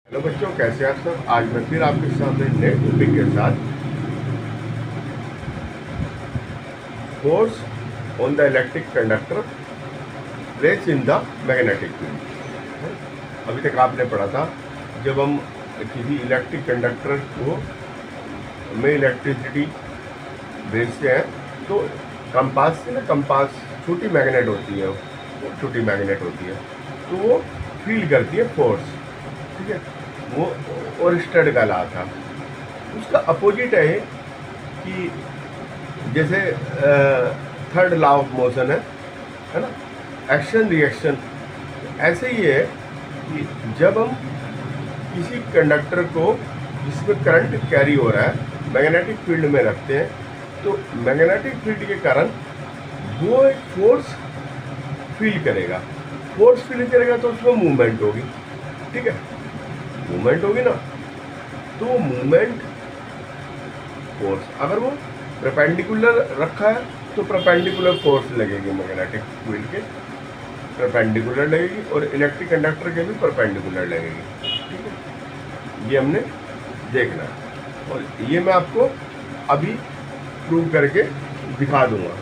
Hello बच्चों, कैसे हैं आप सब। आज मैं फिर आपके सामने नए टॉपिक के साथ force on the electric conductor place in the magnetic field. अभी तक आपने पढ़ा था, जब हम किसी इलेक्ट्रिक कंडक्टर को में इलेक्ट्रिसिटी भेजते हैं तो कंपास से ना, कंपास छोटी मैग्नेट होती है, वो छोटी मैग्नेट होती है, तो वो फील करती है फोर्स। ठीक है, वो और स्टड का ला था। उसका अपोजिट है कि जैसे थर्ड लॉ ऑफ मोशन है ना, एक्शन रिएक्शन। ऐसे ही है कि जब हम किसी कंडक्टर को जिसमें करंट कैरी हो रहा है मैग्नेटिक फील्ड में रखते हैं, तो मैग्नेटिक फील्ड के कारण वो एक फोर्स फील करेगा। फोर्स फील करेगा तो उसमें मूवमेंट होगी। ठीक है, मूवमेंट होगी ना, तो वो मूवमेंट फोर्स, अगर वो परपेंडिकुलर रखा है तो परपेंडिकुलर फोर्स लगेगी, मैग्नेटिक फील्ड के परपेंडिकुलर लगेगी, और इलेक्ट्रिक कंडक्टर के भी परपेंडिकुलर लगेगी। ठीक है, ये हमने देखना है और ये मैं आपको अभी प्रूव करके दिखा दूंगा।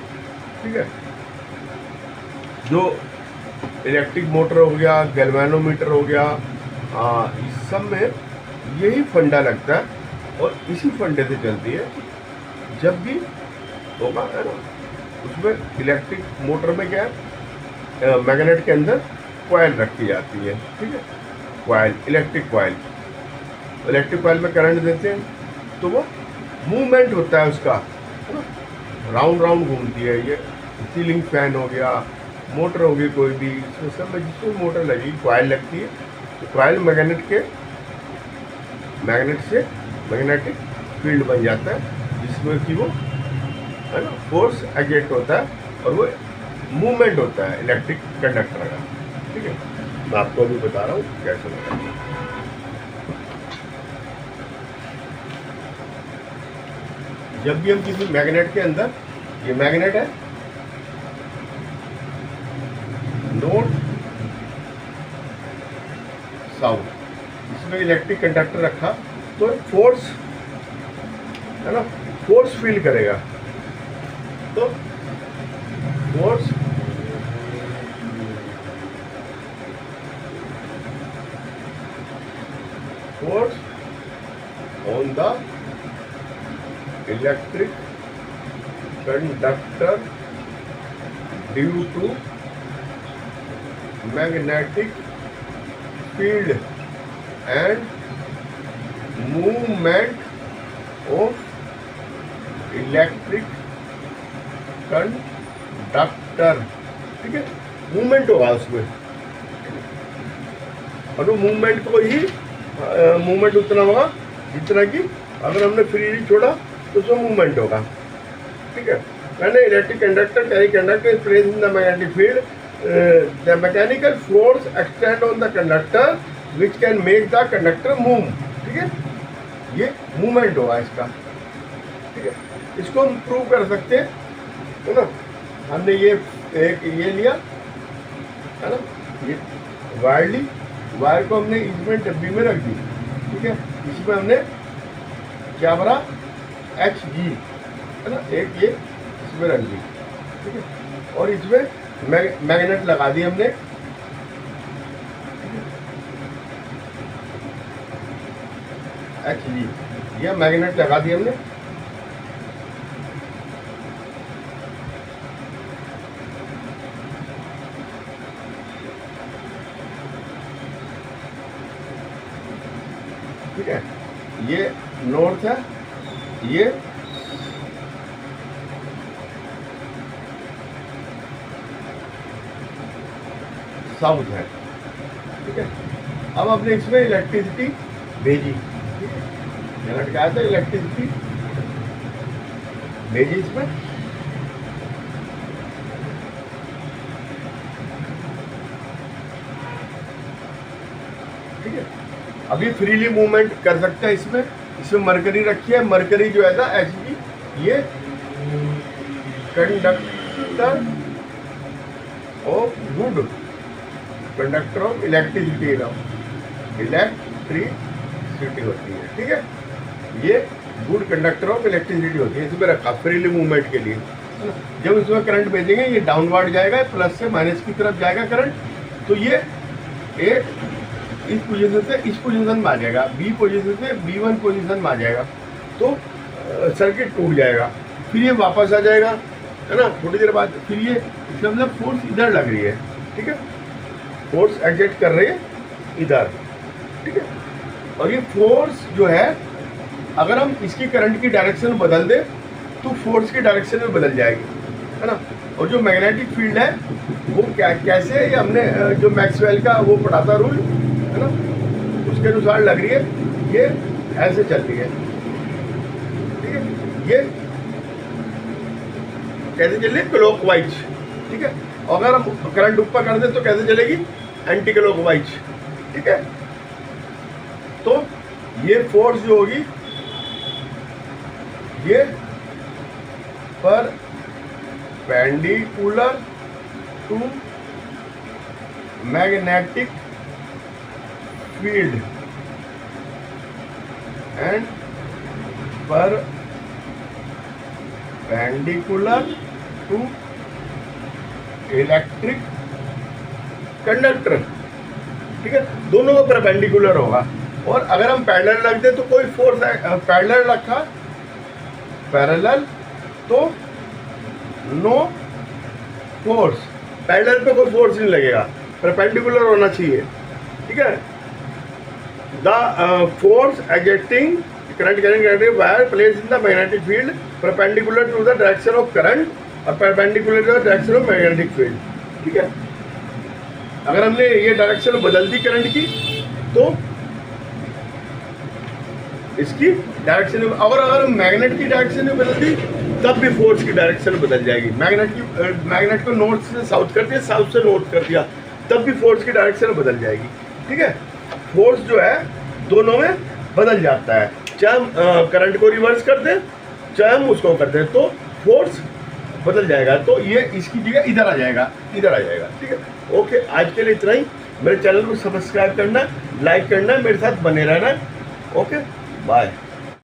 ठीक है, जो इलेक्ट्रिक मोटर हो गया, गैल्वेनोमीटर हो गया, इस सब में यही फंडा लगता है और इसी फंडे से चलती है। जब भी होगा है ना, उसमें इलेक्ट्रिक मोटर में क्या है, मैग्नेट के अंदर कॉइल रखी जाती है। ठीक है, coil, electric coil, electric coil में करंट देते हैं तो वो मूवमेंट होता है उसका, है ना, राउंड राउंड घूमती है। ये सीलिंग फैन हो गया, मोटर होगी कोई भी, इसमें सब में जिसमें मोटर लगी कॉइल लगती है, तो कॉइल मैग्नेट से मैग्नेटिक फील्ड बन जाता है, जिसमें कि वो है ना फोर्स एग्जेक्ट होता है और वो मूवमेंट होता है इलेक्ट्रिक कंडक्टर का। ठीक है, मैं आपको अभी बता रहा हूँ कैसे होता है। जब भी हम किसी मैग्नेट के अंदर, ये मैग्नेट है नॉर्थ साउथ, इसमें इलेक्ट्रिक कंडक्टर रखा तो फोर्स है ना, फोर्स फील करेगा, तो force on the electric conductor due to magnetic field and movement of electric conductor. ठीक है, मूवमेंट होगा उसमें, और वो मूवमेंट को ही मूवमेंट उतना होगा जितना कि अगर हमने फ्रीली छोड़ा तो उसमें मूवमेंट होगा। ठीक है, मैंने electric conductor carry conductor is placed in the magnetic field, the mechanical force extend on the conductor which can make the conductor move. ठीक है, ये मूवमेंट होगा इसका। ठीक है, इसको हम प्रूव कर सकते हैं, है ना। हमने ये एक ये लिया है ना, ये वायर को हमने इसमें डब्बी में रख दी। ठीक है, इसमें हमने क्या भरा, Hg, है ना, एक ये इसमें रख दी। ठीक है, और इसमें मैग्नेट लगा दी हमने। Hg, यह मैग्नेट लगा दी हमने। ठीक है, ये नॉर्थ है, ये साउथ है। ठीक है, अब आपने इसमें इलेक्ट्रिसिटी भेजी। ठीक है, यहाँ लटकाया था, इलेक्ट्रिसिटी भेजी इसमें। ठीक है, अभी फ्रीली मूवमेंट कर सकते हैं इसमें मरकरी रखी है। मरकरी जो है ना Hg, ये conductor of good, conductor of electricity ना, इलेक्ट्रिसिटी इलेक्ट्रिसिटी होती है, ठीक है। ये गुड कंडक्टर ऑफ इलेक्ट्रिसिटी होती है, इसमें रखा फ्रीली मूवमेंट के लिए, है ना। जब इसमें करंट भेजेंगे ये डाउनवर्ड जाएगा, प्लस से माइनस की तरफ जाएगा करंट, तो ये एक इस पोजीशन से इस पोजीशन में आ जाएगा, बी पोजीशन से B1 पोजीशन में आ जाएगा, तो सर्किट टूट जाएगा। फिर ये वापस आ जाएगा, है ना, थोड़ी देर बाद। फिर ये इसका मतलब फोर्स इधर लग रही है, ठीक है, फोर्स एग्जैक्ट कर रही है इधर, ठीक है। और ये फोर्स जो है, अगर हम इसकी करंट की डायरेक्शन बदल दें तो फोर्स की डायरेक्शन में बदल जाएगी, है ना। और जो मैग्नेटिक फील्ड है वो कैसे, ये हमने जो मैक्सवेल का वो पढ़ा था रूल, है ना, उसके अनुसार लग रही है, ये ऐसे चल रही है, ठीक है। ये कैसे चल रही है, क्लॉकवाइज, ठीक है। अगर हम करंट ऊपर कर दें तो कैसे चलेगी, एंटी क्लॉकवाइज, ठीक है। तो ये फोर्स जो होगी ये perpendicular to magnetic field and perpendicular to electric conductor, ठीक है। दोनों का परपेंडिकुलर होगा। और अगर हम पैरेलल रख दें तो कोई फोर्स पैरेलल रखा, पैरेलल तो नो फोर्स, पैरेलल पे कोई फोर्स नहीं लगेगा, परपेंडिकुलर होना चाहिए, ठीक है। The force exacting current wire place in the magnetic field perpendicular to the direction of current और perpendicular to the direction of magnetic field, ठीक है। अगर हमने ये डायरेक्शन बदल दी करंट की तो इसकी डायरेक्शन, और अगर हम मैग्नेट की डायरेक्शन में बदल दी तब भी फोर्स की डायरेक्शन बदल जाएगी। मैग्नेट को नॉर्थ से साउथ कर दिया, साउथ से नॉर्थ कर दिया, तब भी फोर्स की डायरेक्शन बदल जाएगी, ठीक है। फोर्स जो है दोनों में बदल जाता है, चाहे हम करंट को रिवर्स कर दें चाहे हम उसको कर दें, तो फोर्स बदल जाएगा। तो ये इसकी जगह इधर आ जाएगा, इधर आ जाएगा, ठीक है। ओके, आज के लिए इतना ही। मेरे चैनल को सब्सक्राइब करना, लाइक करना, मेरे साथ बने रहना। Okay, bye.